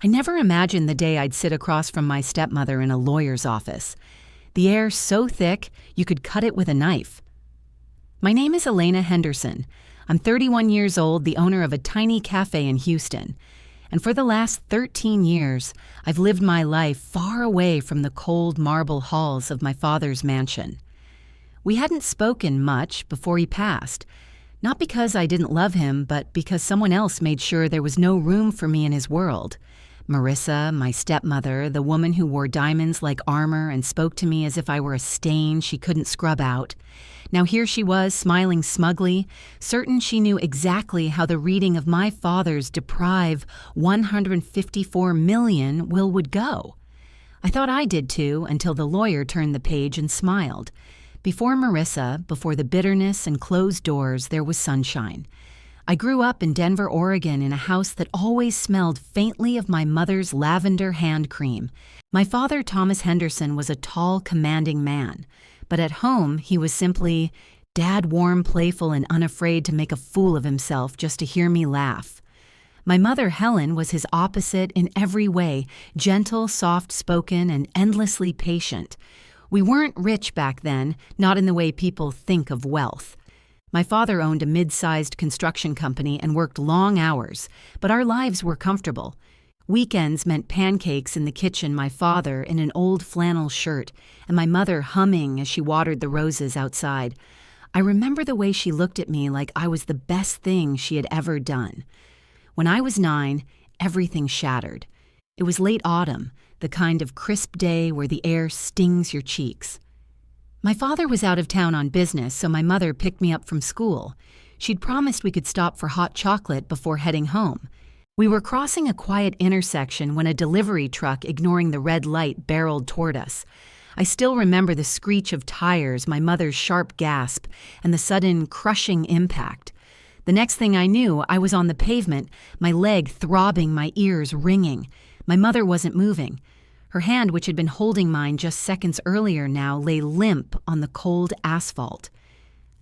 I never imagined the day I'd sit across from my stepmother in a lawyer's office. The air so thick, you could cut it with a knife. My name is Elena Henderson. I'm 31 years old, the owner of a tiny cafe in Houston. And for the last 13 years, I've lived my life far away from the cold marble halls of my father's mansion. We hadn't spoken much before he passed, not because I didn't love him, but because someone else made sure there was no room for me in his world. Marissa, my stepmother, the woman who wore diamonds like armor and spoke to me as if I were a stain she couldn't scrub out. Now here she was, smiling smugly, certain she knew exactly how the reading of my father's deprive 154 million will would go. I thought I did too, until the lawyer turned the page and smiled. Before Marissa, before the bitterness and closed doors, there was sunshine. I grew up in Denver, Oregon, in a house that always smelled faintly of my mother's lavender hand cream. My father, Thomas Henderson, was a tall, commanding man. But at home, he was simply dad, warm, playful, and unafraid to make a fool of himself just to hear me laugh. My mother, Helen, was his opposite in every way, gentle, soft-spoken, and endlessly patient. We weren't rich back then, not in the way people think of wealth. My father owned a mid-sized construction company and worked long hours, but our lives were comfortable. Weekends meant pancakes in the kitchen, my father in an old flannel shirt, and my mother humming as she watered the roses outside. I remember the way she looked at me like I was the best thing she had ever done. When I was 9, everything shattered. It was late autumn, the kind of crisp day where the air stings your cheeks. My father was out of town on business, so my mother picked me up from school. She'd promised we could stop for hot chocolate before heading home. We were crossing a quiet intersection when a delivery truck, ignoring the red light, barreled toward us. I still remember the screech of tires, my mother's sharp gasp, and the sudden, crushing impact. The next thing I knew, I was on the pavement, my leg throbbing, my ears ringing. My mother wasn't moving. Her hand, which had been holding mine just seconds earlier now, lay limp on the cold asphalt.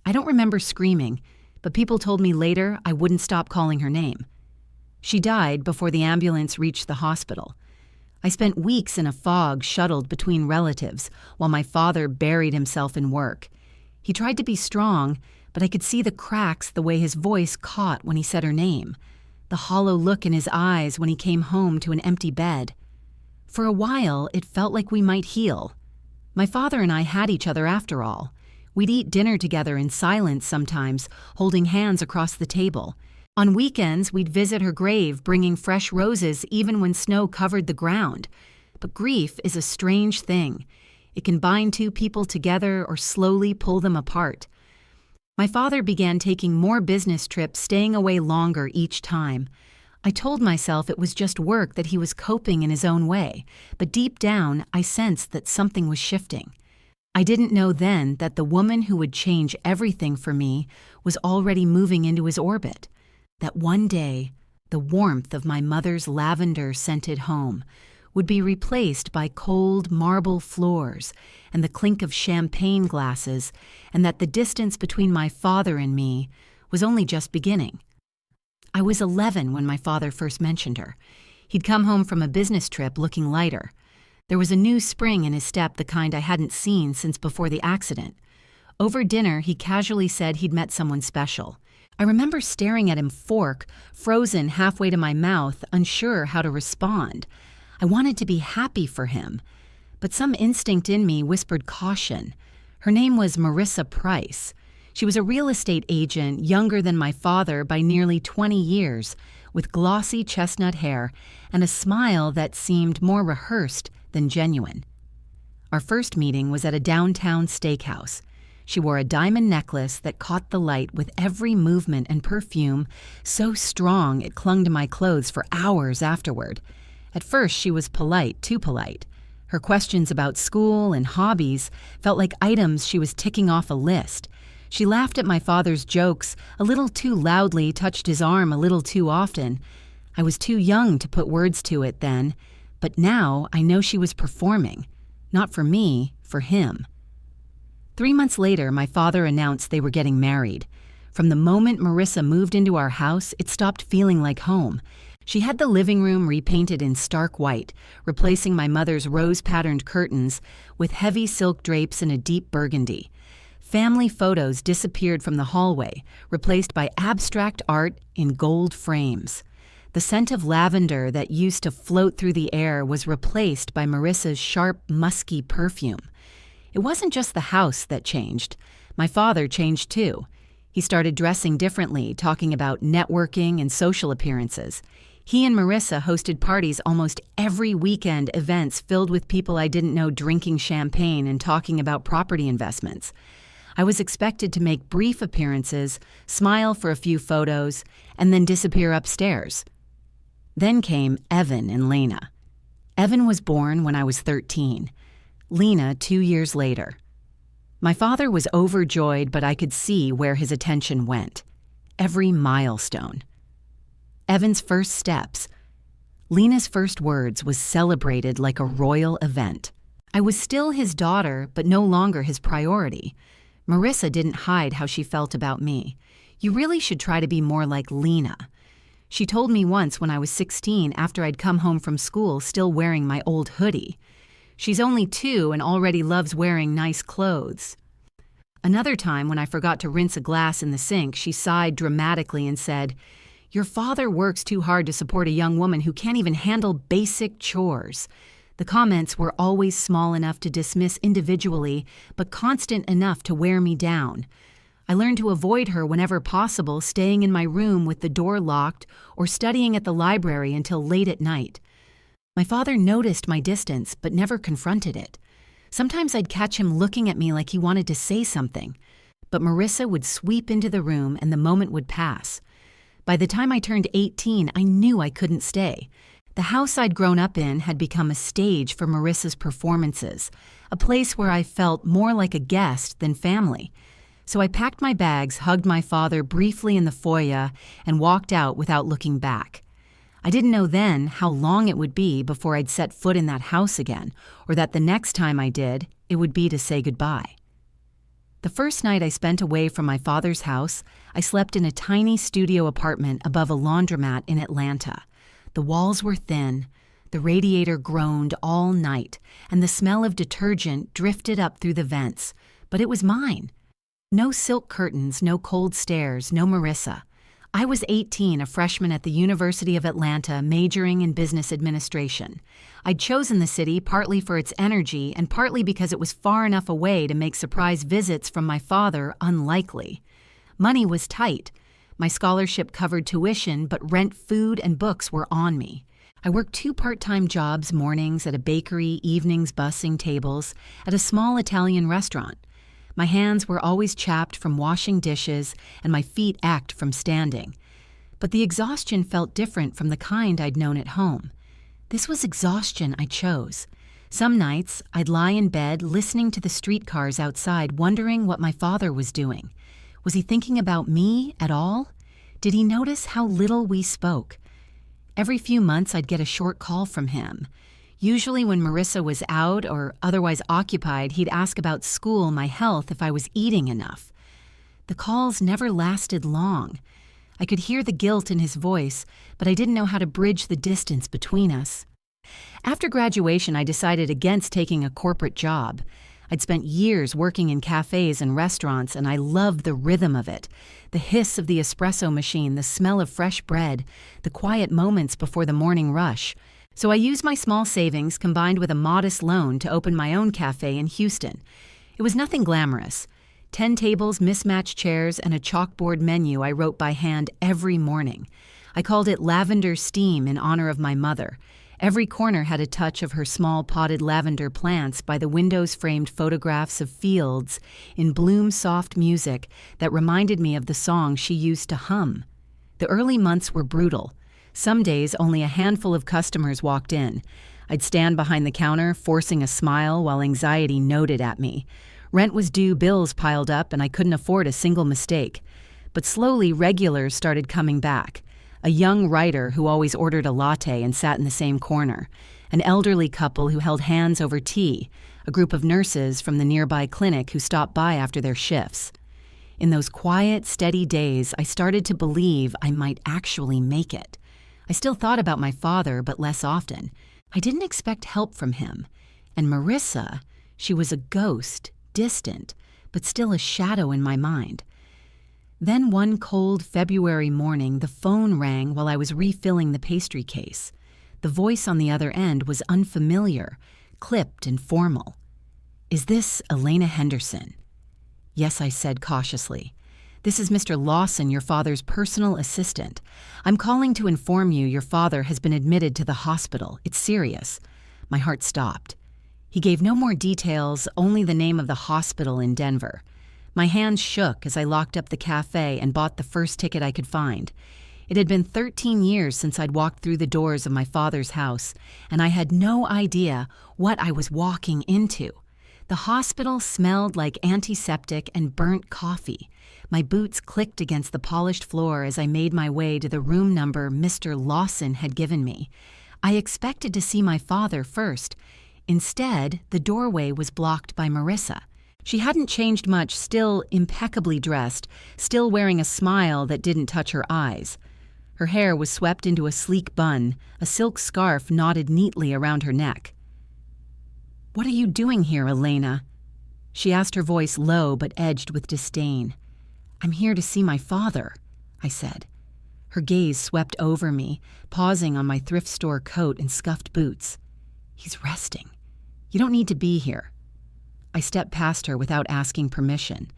I don't remember screaming, but people told me later I wouldn't stop calling her name. She died before the ambulance reached the hospital. I spent weeks in a fog shuttled between relatives while my father buried himself in work. He tried to be strong, but I could see the cracks the way his voice caught when he said her name, the hollow look in his eyes when he came home to an empty bed. For a while, it felt like we might heal. My father and I had each other after all. We'd eat dinner together in silence sometimes, holding hands across the table. On weekends, we'd visit her grave, bringing fresh roses even when snow covered the ground. But grief is a strange thing. It can bind two people together or slowly pull them apart. My father began taking more business trips, staying away longer each time. I told myself it was just work, that he was coping in his own way, but deep down, I sensed that something was shifting. I didn't know then that the woman who would change everything for me was already moving into his orbit. That one day, the warmth of my mother's lavender-scented home would be replaced by cold marble floors and the clink of champagne glasses, and that the distance between my father and me was only just beginning. I was 11 when my father first mentioned her. He'd come home from a business trip looking lighter. There was a new spring in his step, the kind I hadn't seen since before the accident. Over dinner, he casually said he'd met someone special. I remember staring at him fork, frozen halfway to my mouth, unsure how to respond. I wanted to be happy for him, but some instinct in me whispered caution. Her name was Marissa Price. She was a real estate agent, younger than my father by nearly 20 years, with glossy chestnut hair and a smile that seemed more rehearsed than genuine. Our first meeting was at a downtown steakhouse. She wore a diamond necklace that caught the light with every movement and perfume so strong it clung to my clothes for hours afterward. At first, she was polite, too polite. Her questions about school and hobbies felt like items she was ticking off a list. She laughed at my father's jokes a little too loudly, touched his arm a little too often. I was too young to put words to it then, but now I know she was performing. Not for me, for him. 3 months later, my father announced they were getting married. From the moment Marissa moved into our house, it stopped feeling like home. She had the living room repainted in stark white, replacing my mother's rose-patterned curtains with heavy silk drapes in a deep burgundy. Family photos disappeared from the hallway, replaced by abstract art in gold frames. The scent of lavender that used to float through the air was replaced by Marissa's sharp, musky perfume. It wasn't just the house that changed. My father changed too. He started dressing differently, talking about networking and social appearances. He and Marissa hosted parties almost every weekend, events filled with people I didn't know drinking champagne and talking about property investments. I was expected to make brief appearances, smile for a few photos, and then disappear upstairs. Then came Evan and Lena. Evan was born when I was 13. Lena 2 years later. My father was overjoyed, but I could see where his attention went. Every milestone. Evan's first steps. Lena's first words was celebrated like a royal event. I was still his daughter, but no longer his priority. Marissa didn't hide how she felt about me. You really should try to be more like Lena. She told me once when I was 16 after I'd come home from school still wearing my old hoodie. She's only 2 and already loves wearing nice clothes. Another time when I forgot to rinse a glass in the sink, she sighed dramatically and said, "Your father works too hard to support a young woman who can't even handle basic chores." The comments were always small enough to dismiss individually, but constant enough to wear me down. I learned to avoid her whenever possible, staying in my room with the door locked or studying at the library until late at night. My father noticed my distance, but never confronted it. Sometimes I'd catch him looking at me like he wanted to say something, but Marissa would sweep into the room and the moment would pass. By the time I turned 18, I knew I couldn't stay. The house I'd grown up in had become a stage for Marissa's performances, a place where I felt more like a guest than family. So I packed my bags, hugged my father briefly in the foyer, and walked out without looking back. I didn't know then how long it would be before I'd set foot in that house again, or that the next time I did, it would be to say goodbye. The first night I spent away from my father's house, I slept in a tiny studio apartment above a laundromat in Atlanta. The walls were thin, the radiator groaned all night, and the smell of detergent drifted up through the vents, but it was mine. No silk curtains, no cold stairs, no Marissa. I was 18, a freshman at the University of Atlanta, majoring in business administration. I'd chosen the city partly for its energy and partly because it was far enough away to make surprise visits from my father unlikely. Money was tight. My scholarship covered tuition, but rent, food, and books were on me. I worked 2 part-time jobs, mornings at a bakery, evenings bussing tables, at a small Italian restaurant. My hands were always chapped from washing dishes, and my feet ached from standing. But the exhaustion felt different from the kind I'd known at home. This was exhaustion I chose. Some nights, I'd lie in bed listening to the streetcars outside, wondering what my father was doing. Was he thinking about me at all? Did he notice how little we spoke? Every few months, I'd get a short call from him. Usually when Marissa was out or otherwise occupied, he'd ask about school, my health, if I was eating enough. The calls never lasted long. I could hear the guilt in his voice, but I didn't know how to bridge the distance between us. After graduation, I decided against taking a corporate job. I'd spent years working in cafes and restaurants, and I loved the rhythm of it. The hiss of the espresso machine, the smell of fresh bread, the quiet moments before the morning rush. So I used my small savings combined with a modest loan to open my own cafe in Houston. It was nothing glamorous. 10 tables, mismatched chairs, and a chalkboard menu I wrote by hand every morning. I called it Lavender Steam in honor of my mother. Every corner had a touch of her small potted lavender plants by the windows framed photographs of fields in bloom soft music that reminded me of the song she used to hum. The early months were brutal. Some days, only a handful of customers walked in. I'd stand behind the counter, forcing a smile while anxiety noted at me. Rent was due, bills piled up, and I couldn't afford a single mistake. But slowly, regulars started coming back. A young writer who always ordered a latte and sat in the same corner. An elderly couple who held hands over tea. A group of nurses from the nearby clinic who stopped by after their shifts. In those quiet, steady days, I started to believe I might actually make it. I still thought about my father, but less often. I didn't expect help from him. And Marissa, she was a ghost, distant, but still a shadow in my mind. Then one cold February morning, the phone rang while I was refilling the pastry case. The voice on the other end was unfamiliar, clipped and formal. "Is this Elena Henderson?" "Yes," I said cautiously. "This is Mr. Lawson, your father's personal assistant. I'm calling to inform you your father has been admitted to the hospital. It's serious." My heart stopped. He gave no more details, only the name of the hospital in Denver. My hands shook as I locked up the cafe and bought the first ticket I could find. It had been 13 years since I'd walked through the doors of my father's house, and I had no idea what I was walking into. The hospital smelled like antiseptic and burnt coffee. My boots clicked against the polished floor as I made my way to the room number Mr. Lawson had given me. I expected to see my father first. Instead, the doorway was blocked by Marissa. She hadn't changed much, still impeccably dressed, still wearing a smile that didn't touch her eyes. Her hair was swept into a sleek bun, a silk scarf knotted neatly around her neck. "What are you doing here, Elena?" She asked, her voice low but edged with disdain. "I'm here to see my father," I said. Her gaze swept over me, pausing on my thrift store coat and scuffed boots. "He's resting. You don't need to be here." I stepped past her without asking permission.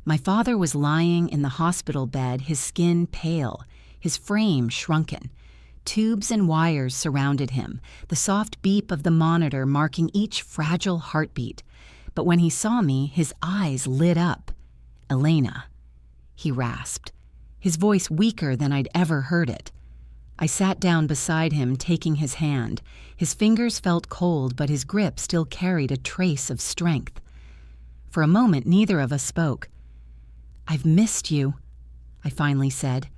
My father was lying in the hospital bed, his skin pale, his frame shrunken. Tubes and wires surrounded him, the soft beep of the monitor marking each fragile heartbeat. But when he saw me, his eyes lit up. "Elena," he rasped, his voice weaker than I'd ever heard it. I sat down beside him, taking his hand. His fingers felt cold, but his grip still carried a trace of strength. For a moment, neither of us spoke. "I've missed you," I finally said.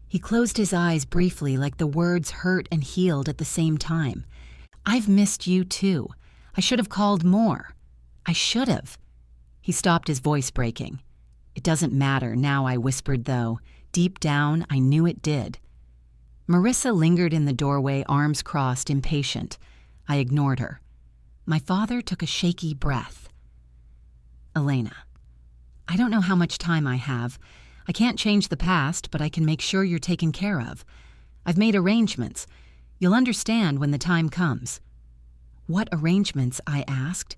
He closed his eyes briefly, like the words hurt and healed at the same time. "I've missed you too. I should have called more. I should have." He stopped, his voice breaking. "It doesn't matter now," I whispered, though. Deep down, I knew it did. Marissa lingered in the doorway, arms crossed, impatient. I ignored her. My father took a shaky breath. "Elena, I don't know how much time I have. I can't change the past, but I can make sure you're taken care of. I've made arrangements. You'll understand when the time comes." "What arrangements?" I asked.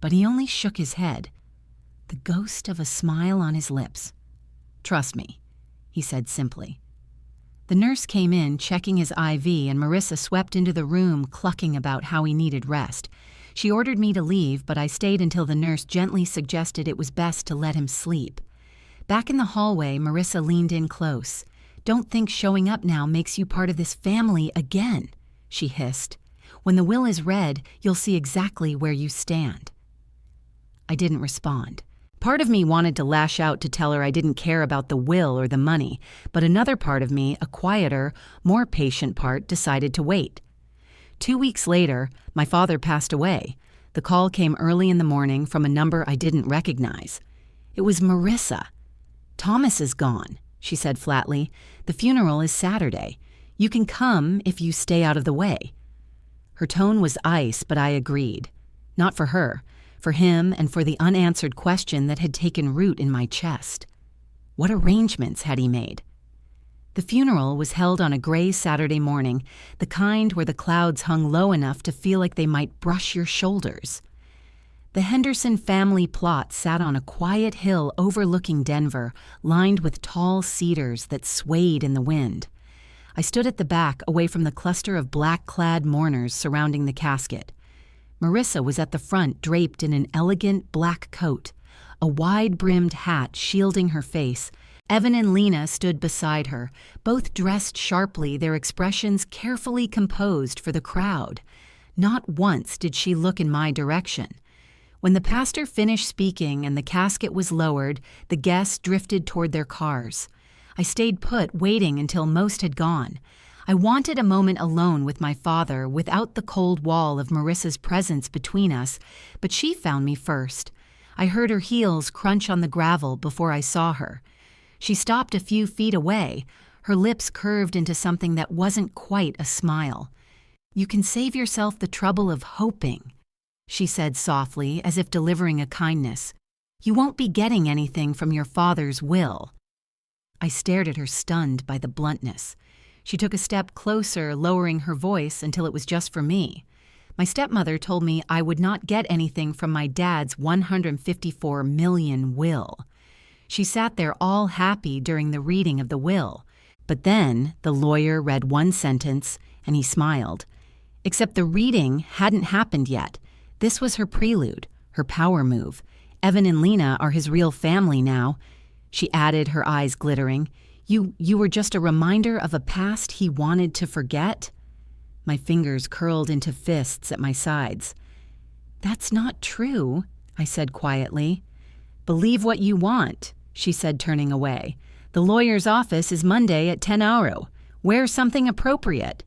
But he only shook his head, the ghost of a smile on his lips. "Trust me," he said simply. The nurse came in, checking his IV, and Marissa swept into the room, clucking about how he needed rest. She ordered me to leave, but I stayed until the nurse gently suggested it was best to let him sleep. Back in the hallway, Marissa leaned in close. "Don't think showing up now makes you part of this family again," she hissed. "When the will is read, you'll see exactly where you stand." I didn't respond. Part of me wanted to lash out to tell her I didn't care about the will or the money, but another part of me, a quieter, more patient part, decided to wait. 2 weeks later, my father passed away. The call came early in the morning from a number I didn't recognize. It was Marissa. "Thomas is gone," she said flatly. "The funeral is Saturday. You can come if you stay out of the way." Her tone was ice, but I agreed. Not for her, for him, and for the unanswered question that had taken root in my chest. What arrangements had he made? The funeral was held on a gray Saturday morning, the kind where the clouds hung low enough to feel like they might brush your shoulders. The Henderson family plot sat on a quiet hill overlooking Denver, lined with tall cedars that swayed in the wind. I stood at the back, away from the cluster of black-clad mourners surrounding the casket. Marissa was at the front, draped in an elegant black coat, a wide-brimmed hat shielding her face. Evan and Lena stood beside her, both dressed sharply, their expressions carefully composed for the crowd. Not once did she look in my direction. When the pastor finished speaking and the casket was lowered, the guests drifted toward their cars. I stayed put, waiting until most had gone. I wanted a moment alone with my father, without the cold wall of Marissa's presence between us, but she found me first. I heard her heels crunch on the gravel before I saw her. She stopped a few feet away, Her lips curved into something that wasn't quite a smile. "You can save yourself the trouble of hoping," she said softly, as if delivering a kindness. "You won't be getting anything from your father's will." I stared at her, stunned by the bluntness. She took a step closer, lowering her voice until it was just for me. "My stepmother told me I would not get anything from my dad's $154 million will." She sat there all happy during the reading of the will. But then the lawyer read one sentence, and he smiled. Except the reading hadn't happened yet. This was her prelude, her power move. Evan and Lena are his real family now. She added, her eyes glittering. You were just a reminder of a past he wanted to forget?" My fingers curled into fists at my sides. "That's not true," I said quietly. "Believe what you want," she said, turning away. "The lawyer's office is Monday at 10 Auro. Wear something appropriate."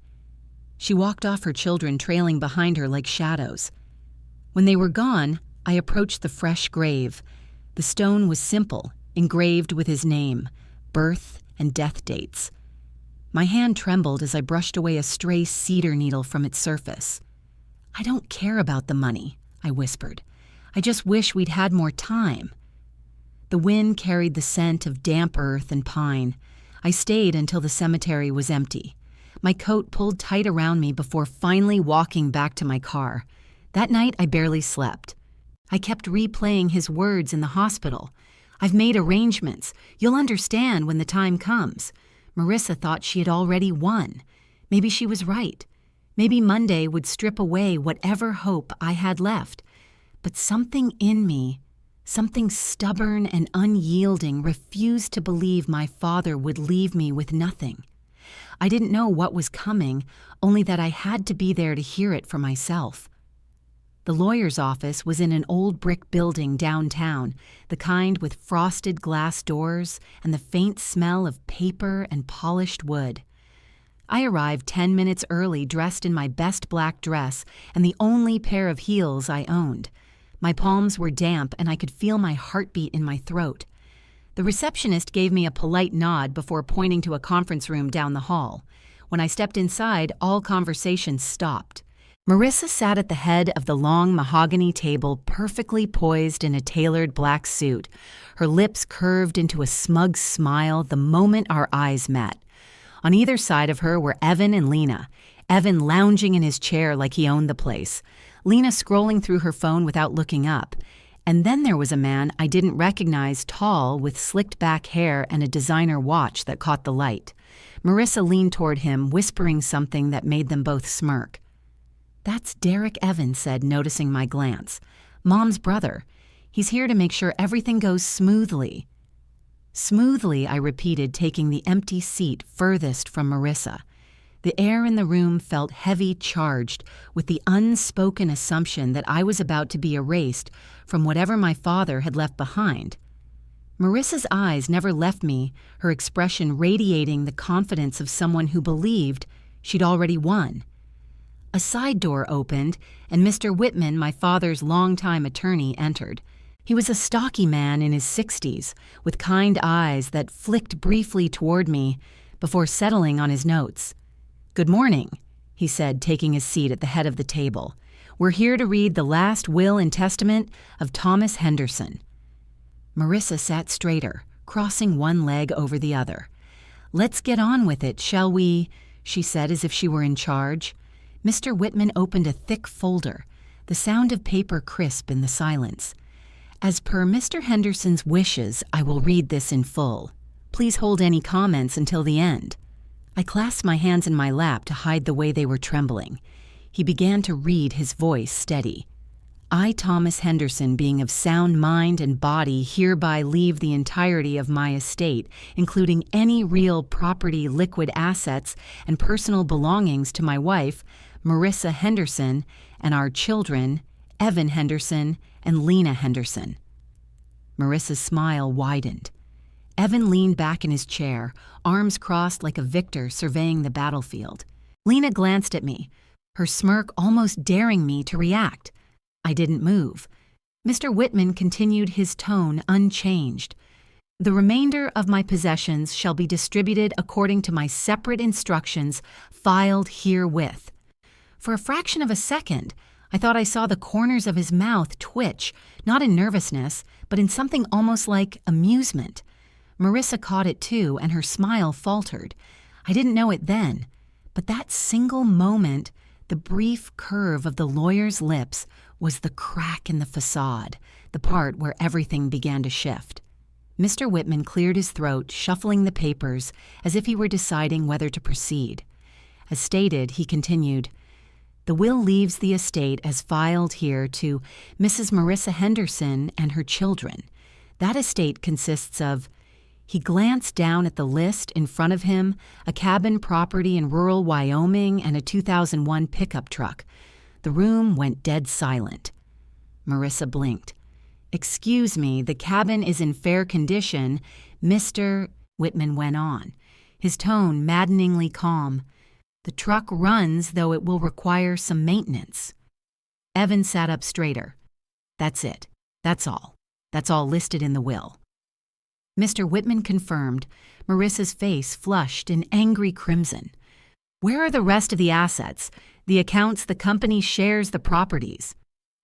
She walked off, her children trailing behind her like shadows. When they were gone, I approached the fresh grave. The stone was simple, engraved with his name, birth and death dates. My hand trembled as I brushed away a stray cedar needle from its surface. "I don't care about the money," I whispered. "I just wish we'd had more time." The wind carried the scent of damp earth and pine. I stayed until the cemetery was empty. My coat pulled tight around me before finally walking back to my car. That night, I barely slept. I kept replaying his words in the hospital. "I've made arrangements. You'll understand when the time comes." Marissa thought she had already won. Maybe she was right. Maybe Monday would strip away whatever hope I had left. But something in me, something stubborn and unyielding, refused to believe my father would leave me with nothing. I didn't know what was coming, only that I had to be there to hear it for myself. The lawyer's office was in an old brick building downtown, the kind with frosted glass doors and the faint smell of paper and polished wood. I arrived 10 minutes early, dressed in my best black dress and the only pair of heels I owned. My palms were damp and I could feel my heartbeat in my throat. The receptionist gave me a polite nod before pointing to a conference room down the hall. When I stepped inside, all conversation stopped. Marissa sat at the head of the long mahogany table, perfectly poised in a tailored black suit. Her lips curved into a smug smile the moment our eyes met. On either side of her were Evan and Lena. Evan lounging in his chair like he owned the place. Lena scrolling through her phone without looking up. And then there was a man I didn't recognize, tall, with slicked back hair and a designer watch that caught the light. Marissa leaned toward him, whispering something that made them both smirk. "That's Derek," Evan said, noticing my glance. "Mom's brother. He's here to make sure everything goes smoothly." "Smoothly," I repeated, taking the empty seat furthest from Marissa. The air in the room felt heavy, charged, with the unspoken assumption that I was about to be erased from whatever my father had left behind. Marissa's eyes never left me, her expression radiating the confidence of someone who believed she'd already won. A side door opened, and Mr. Whitman, my father's longtime attorney, entered. He was a stocky man in his 60s, with kind eyes that flicked briefly toward me before settling on his notes. "Good morning," he said, taking his seat at the head of the table. "We're here to read the last will and testament of Thomas Henderson." Marissa sat straighter, crossing one leg over the other. "Let's get on with it, shall we?" she said, as if she were in charge. Mr. Whitman opened a thick folder, the sound of paper crisp in the silence. "As per Mr. Henderson's wishes, I will read this in full. Please hold any comments until the end." I clasped my hands in my lap to hide the way they were trembling. He began to read, his voice steady. "I, Thomas Henderson, being of sound mind and body, hereby leave the entirety of my estate, including any real property, liquid assets, and personal belongings to my wife, Marissa Henderson, and our children, Evan Henderson and Lena Henderson." Marissa's smile widened. Evan leaned back in his chair, arms crossed like a victor surveying the battlefield. Lena glanced at me, her smirk almost daring me to react. I didn't move. Mr. Whitman continued, his tone unchanged. The remainder of my possessions shall be distributed according to my separate instructions filed herewith. For a fraction of a second, I thought I saw the corners of his mouth twitch, not in nervousness, but in something almost like amusement. Marissa caught it too, and her smile faltered. I didn't know it then, but that single moment, the brief curve of the lawyer's lips, was the crack in the facade, the part where everything began to shift. Mr. Whitman cleared his throat, shuffling the papers as if he were deciding whether to proceed. As stated, he continued, "The will leaves the estate as filed here to Mrs. Marissa Henderson and her children. That estate consists of—" He glanced down at the list in front of him, a cabin property in rural Wyoming and a 2001 pickup truck. The room went dead silent. Marissa blinked. "Excuse me, the cabin is in fair condition, Mr. Whitman went on, his tone maddeningly calm. "The truck runs, though it will require some maintenance." Evan sat up straighter. "That's it. That's all. That's all listed in the will." Mr. Whitman confirmed. Marissa's face flushed in angry crimson. "Where are the rest of the assets? The accounts, the company shares, the properties?"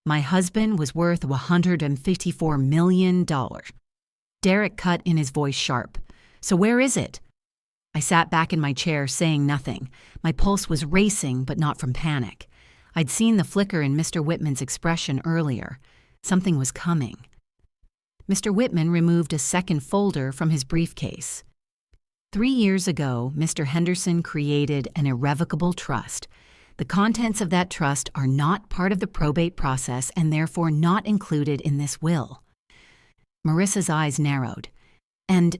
"My husband was worth $154 million. Derek cut in, his voice sharp. "So where is it?" I sat back in my chair, saying nothing. My pulse was racing, but not from panic. I'd seen the flicker in Mr. Whitman's expression earlier. Something was coming. Mr. Whitman removed a second folder from his briefcase. 3 years ago, Mr. Henderson created an irrevocable trust. The contents of that trust are not part of the probate process and therefore not included in this will. Marissa's eyes narrowed. And,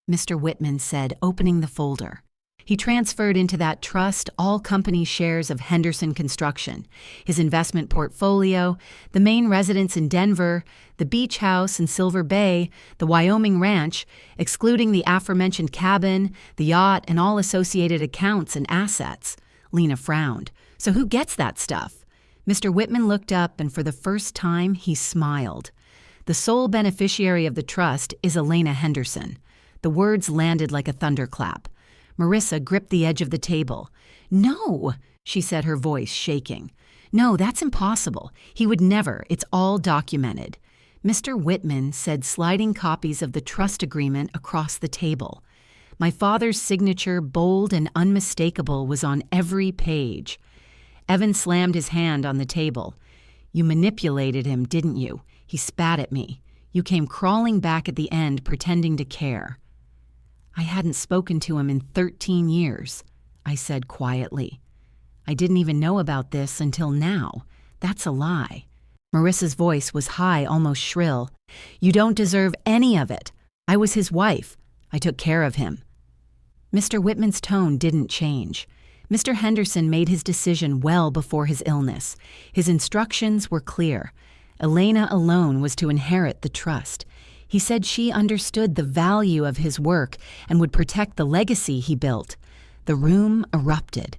Mr. Whitman said, opening the folder. He transferred into that trust all company shares of Henderson Construction, his investment portfolio, the main residence in Denver, the beach house in Silver Bay, the Wyoming ranch, excluding the aforementioned cabin, the yacht, and all associated accounts and assets. Lena frowned. "So who gets that stuff?" Mr. Whitman looked up, and for the first time, he smiled. "The sole beneficiary of the trust is Elena Henderson." The words landed like a thunderclap. Marissa gripped the edge of the table. "No," she said, her voice shaking. "No, that's impossible. He would never. It's all documented." Mr. Whitman said, sliding copies of the trust agreement across the table. My father's signature, bold and unmistakable, was on every page. Evan slammed his hand on the table. "You manipulated him, didn't you?" He spat at me. "You came crawling back at the end, pretending to care." "I hadn't spoken to him in 13 years, I said quietly. "I didn't even know about this until now. That's a lie." Marissa's voice was high, almost shrill. "You don't deserve any of it. I was his wife. I took care of him." Mr. Whitman's tone didn't change. Mr. Henderson made his decision well before his illness. His instructions were clear. Elena alone was to inherit the trust. He said she understood the value of his work and would protect the legacy he built. The room erupted.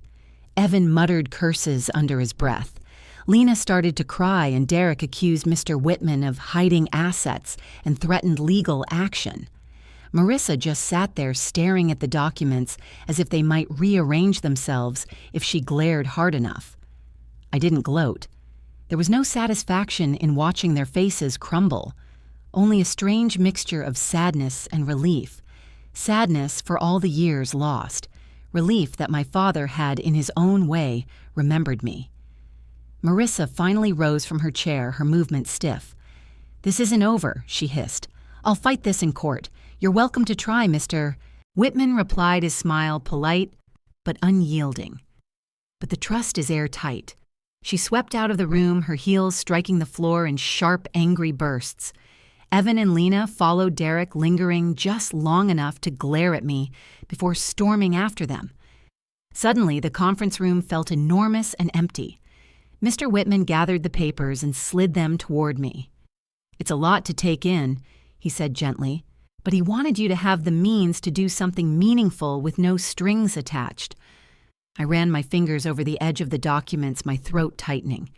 Evan muttered curses under his breath. Lena started to cry, and Derek accused Mr. Whitman of hiding assets and threatened legal action. Marissa just sat there staring at the documents as if they might rearrange themselves if she glared hard enough. I didn't gloat. There was no satisfaction in watching their faces crumble, only a strange mixture of sadness and relief. Sadness for all the years lost, relief that my father had, in his own way, remembered me. Marissa finally rose from her chair, her movement stiff. "This isn't over," she hissed. "I'll fight this in court. You're welcome to try, Mr. Whitman replied, his smile polite but unyielding. "But the trust is airtight." She swept out of the room, her heels striking the floor in sharp, angry bursts. Evan and Lena followed Derek, lingering just long enough to glare at me before storming after them. Suddenly, the conference room felt enormous and empty. Mr. Whitman gathered the papers and slid them toward me. "It's a lot to take in," he said gently, "but he wanted you to have the means to do something meaningful with no strings attached." I ran my fingers over the edge of the documents, my throat tightening.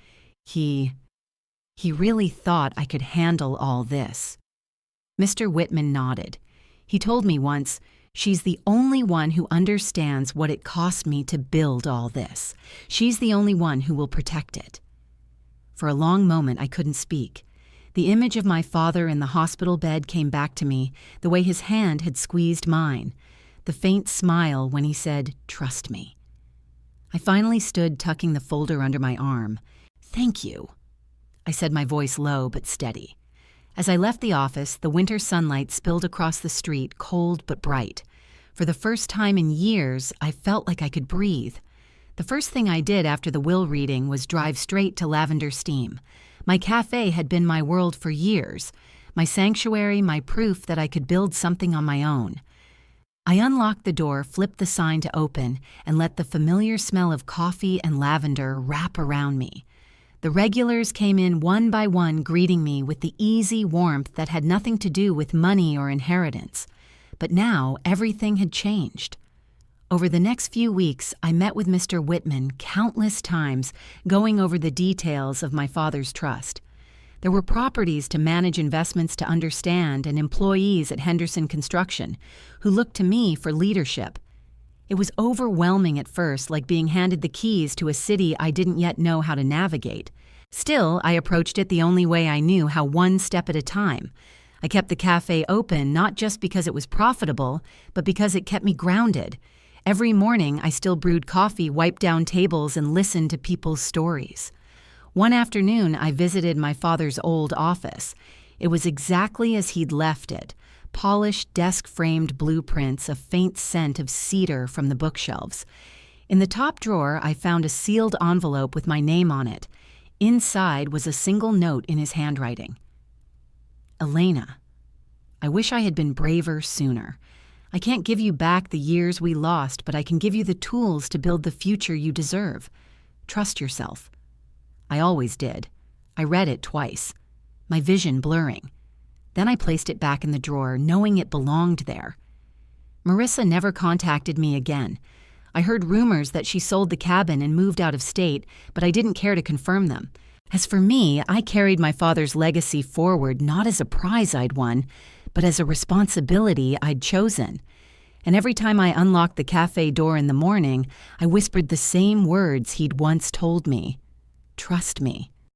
He really thought I could handle all this. Mr. Whitman nodded. He told me once, "She's the only one who understands what it cost me to build all this. She's the only one who will protect it." For a long moment, I couldn't speak. The image of my father in the hospital bed came back to me, the way his hand had squeezed mine, the faint smile when he said, "Trust me." I finally stood tucking the folder under my arm. "Thank you," I said, my voice low but steady. As I left the office, the winter sunlight spilled across the street, cold but bright. For the first time in years, I felt like I could breathe. The first thing I did after the will reading was drive straight to Lavender Steam. My cafe had been my world for years, my sanctuary, my proof that I could build something on my own. I unlocked the door, flipped the sign to open, and let the familiar smell of coffee and lavender wrap around me. The regulars came in one by one, greeting me with the easy warmth that had nothing to do with money or inheritance. But now everything had changed. Over the next few weeks, I met with Mr. Whitman countless times, going over the details of my father's trust. There were properties to manage, investments to understand, and employees at Henderson Construction who looked to me for leadership. It was overwhelming at first, like being handed the keys to a city I didn't yet know how to navigate. Still, I approached it the only way I knew how, one step at a time. I kept the cafe open not just because it was profitable, but because it kept me grounded. Every morning, I still brewed coffee, wiped down tables, and listened to people's stories. One afternoon, I visited my father's old office. It was exactly as he'd left it. Polished, desk-framed blueprints, a faint scent of cedar from the bookshelves. In the top drawer, I found a sealed envelope with my name on it. Inside was a single note in his handwriting. "Elena, I wish I had been braver sooner. I can't give you back the years we lost, but I can give you the tools to build the future you deserve. Trust yourself." I always did. I read it twice, my vision blurring. Then I placed it back in the drawer, knowing it belonged there. Marissa never contacted me again. I heard rumors that she sold the cabin and moved out of state, but I didn't care to confirm them. As for me, I carried my father's legacy forward not as a prize I'd won, but as a responsibility I'd chosen. And every time I unlocked the cafe door in the morning, I whispered the same words he'd once told me. "Trust me."